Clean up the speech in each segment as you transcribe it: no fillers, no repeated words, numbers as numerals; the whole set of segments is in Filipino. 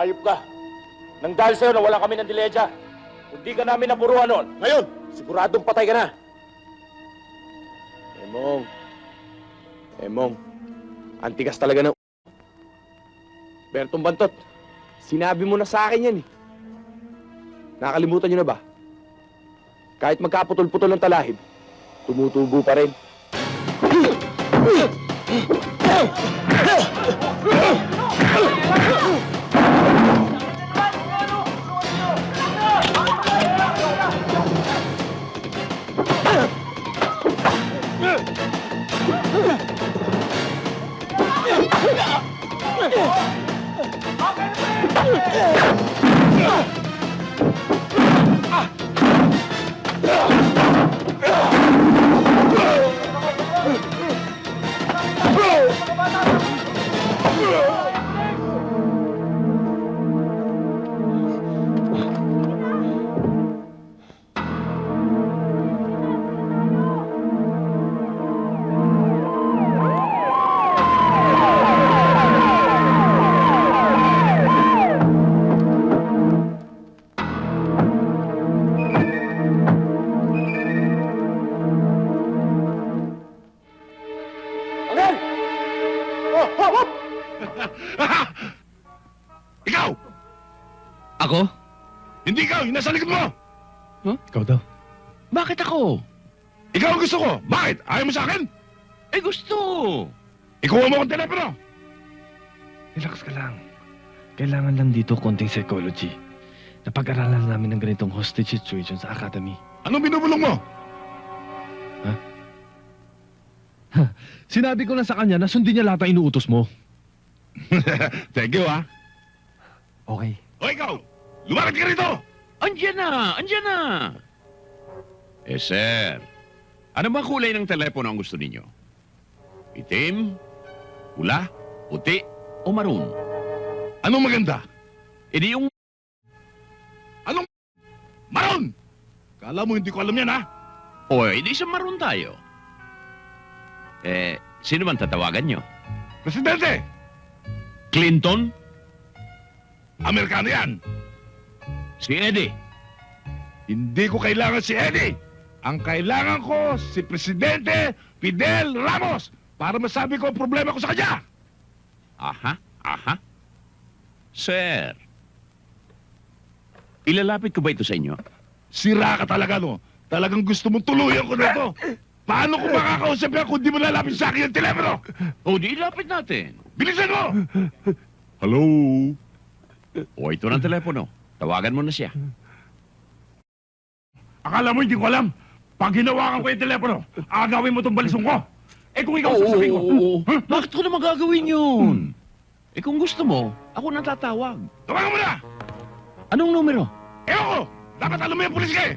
Hayop ka. Nang dahil sa'yo, nawalan kami ng diledsya. Kung di ka namin napuruan noon, ngayon, siguradong patay ka na. Emong, ang tigas talaga ng... Bertong Bantot, sinabi mo na sa akin yan eh. Nakalimutan niyo na ba? Kahit magkaputol-putol ng talahib, tumutubo pa rin. Ikaw! Ako? Hindi ikaw! Yung nasa likod mo! Huh? Ikaw daw. Bakit ako? Ikaw ang gusto ko! Bakit? Ayaw mo sa akin? Eh gusto! Ikuha mo akong telepono! Relax ka lang. Kailangan lang dito konting psychology. Napag-aralan namin ng ganitong hostage situation sa academy. Anong binubulong mo? Sinabi ko na sa kanya na sundin niya lahat ng inuutos mo. Thank you, ha? Okay. O ikaw! Lumakad ka rito! Andiyan na! Andiyan na! Eh, sir. Ano ba kulay ng telepono ang gusto ninyo? Itim? Pula? Puti? O maroon? Anong maganda? E di yung... Anong... Maroon! Kala mo hindi ko alam yan, ha? O, eh, di sa maroon tayo. Eh, sino man tatawagan nyo? Presidente! Clinton? Amerikano yan! Si Eddie? Hindi ko kailangan si Eddie! Ang kailangan ko si Presidente Fidel Ramos para masabi ko ang problema ko sa kanya! Aha, aha. Sir, ilalapit ko ba ito sa inyo? Sira ka talaga, no? Talagang gusto mong tuluyan ko na ito! Paano ko makakausap yan kung di mo lalapit sa akin ang telepono? O, di ilapit natin. Bilisan mo! Hello? O, ito ng telepono. Tawagan mo na siya. Akala mo hindi ko alam? Pag hinawakan ko yung telepono, agawin mo itong balisong ko. Eh kung ikaw sasabihin ko, huh? Bakit ko naman gagawin yun? Eh kung gusto mo, ako nang tatawag. Tawagan mo na! Anong numero? Ewan ko! Dapat alam mo yung pulis ka eh!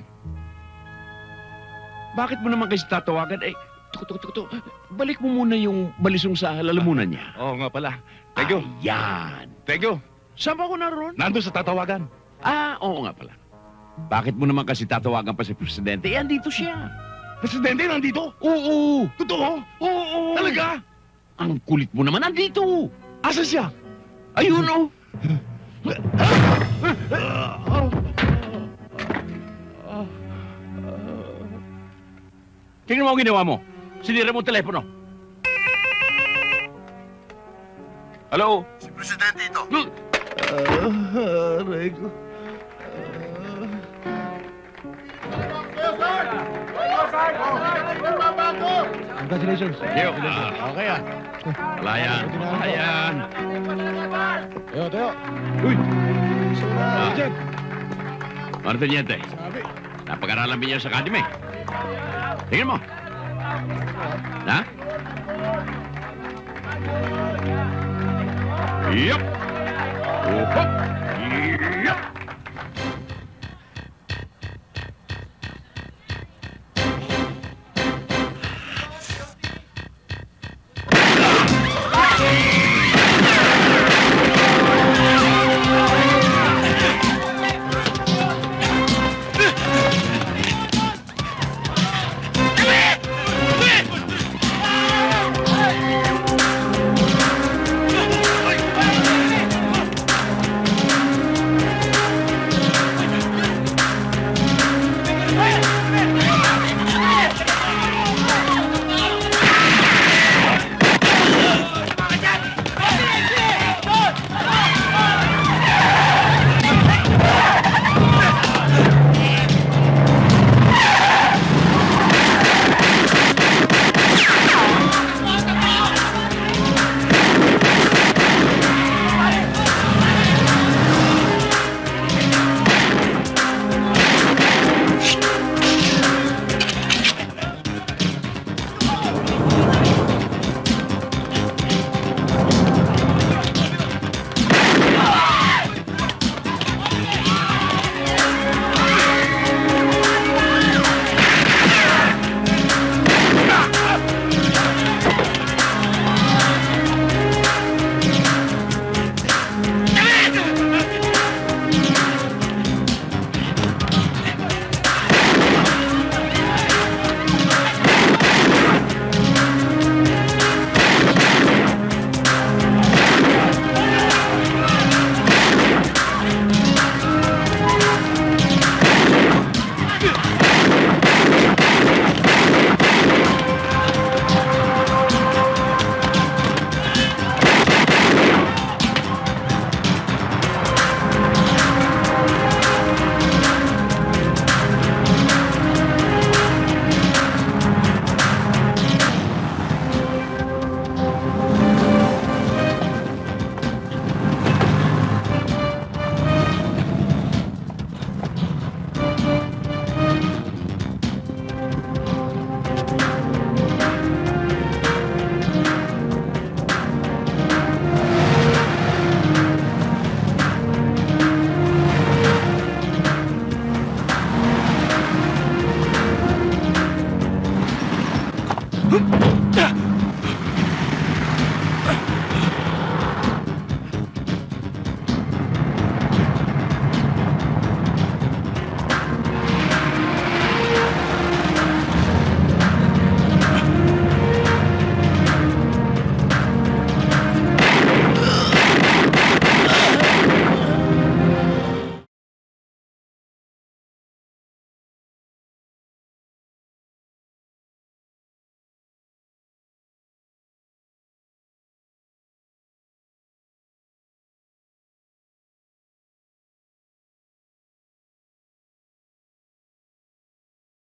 Bakit mo naman kasi tatawagan? Eh, tuko. Balik mo muna yung balisong sa lalamunan niya. Oo nga pala. Ayan. Thank you. Saan ba ako naroon? Nandun sa tatawagan. Ah, oo nga pala. Bakit mo naman kasi tatawagan pa si Presidente? Eh, andito siya. Presidente, nandito? Oo. Totoo? Oo. Talaga? Ang kulit mo naman, andito. Asan siya? Ayun, oh. Tingnan mo ang ginawa mo. Sinira mo ang telepono. Hello? Si Presidente ito. Aray ko. Congratulations. Yo. Okay ah. Wala yan. Wala yan. Tayo. Uy! Jeff! Ano tanyente? Napag-aralan mo niya sa academy. Tingnan mo. Ha? Yup. Opo.